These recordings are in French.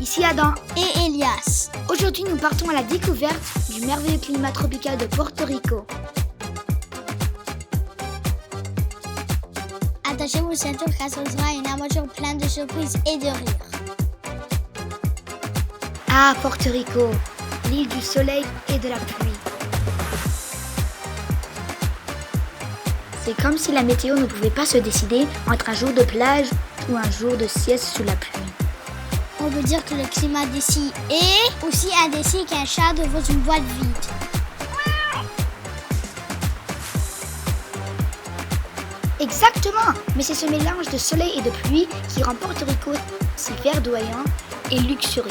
Ici Adam et Elias. Aujourd'hui, nous partons à la découverte du merveilleux climat tropical de Porto Rico. Attachez vos ceintures car ce sera une aventure pleine de surprises et de rires. Ah, Porto Rico, l'île du soleil et de la pluie. C'est comme si la météo ne pouvait pas se décider entre un jour de plage ou un jour de sieste sous la pluie. On peut dire que le climat d'ici est aussi indécis qu'un chat devant une boîte vide. Exactement, mais c'est ce mélange de soleil et de pluie qui rend Porto Rico si verdoyant et luxuriant.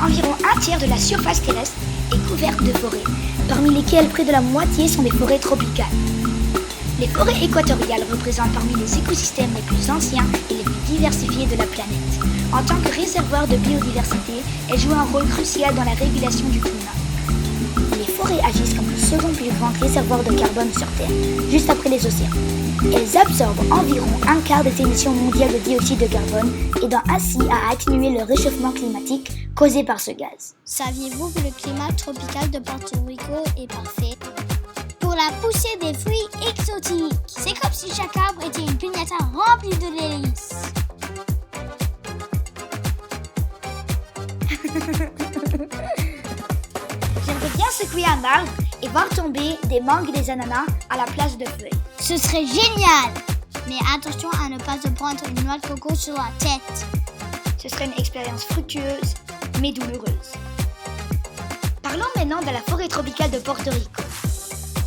Environ un tiers de la surface terrestre est couverte de forêts, parmi lesquelles près de la moitié sont des forêts tropicales. Les forêts équatoriales représentent parmi les écosystèmes les plus anciens et les plus diversifiés de la planète. En tant que réservoir de biodiversité, elles jouent un rôle crucial dans la régulation du climat. Les forêts agissent comme le second plus grand réservoir de carbone sur Terre, juste après les océans. Elles absorbent environ un quart des émissions mondiales de dioxyde de carbone, aidant ainsi à atténuer le réchauffement climatique causé par ce gaz. Saviez-vous que le climat tropical de Porto Rico est parfait pour la poussée des fruits exotiques? C'est comme si chaque arbre était une piñata remplie de délices. J'aimerais bien secouer un arbre et voir tomber des mangues et des ananas à la place de feuilles. Ce serait génial! Mais attention à ne pas se prendre une noix de coco sur la tête. Ce serait une expérience fructueuse, mais douloureuse. Parlons maintenant de la forêt tropicale de Porto Rico.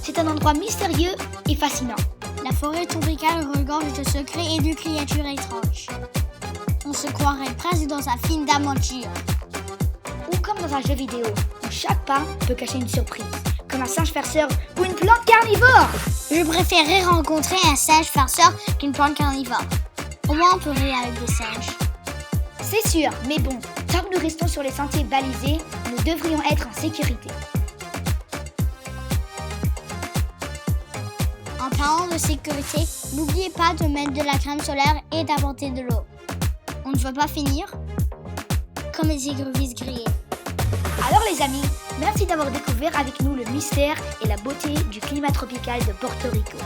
C'est un endroit mystérieux et fascinant. La forêt tropicale regorge de secrets et de créatures étranges. On se croirait presque dans un film d'aventure. Ou comme dans un jeu vidéo, où chaque pas peut cacher une surprise, comme un singe farceur ou une plante carnivore. Je préférerais rencontrer un singe farceur qu'une plante carnivore. Au moins on peut rire avec des singes. C'est sûr, mais bon, tant que nous restons sur les sentiers balisés, nous devrions être en sécurité. En parlant de sécurité, n'oubliez pas de mettre de la crème solaire et d'apporter de l'eau. On ne va pas finir comme les écrevisses grillées. Alors les amis, merci d'avoir découvert avec nous le mystère et la beauté du climat tropical de Porto Rico.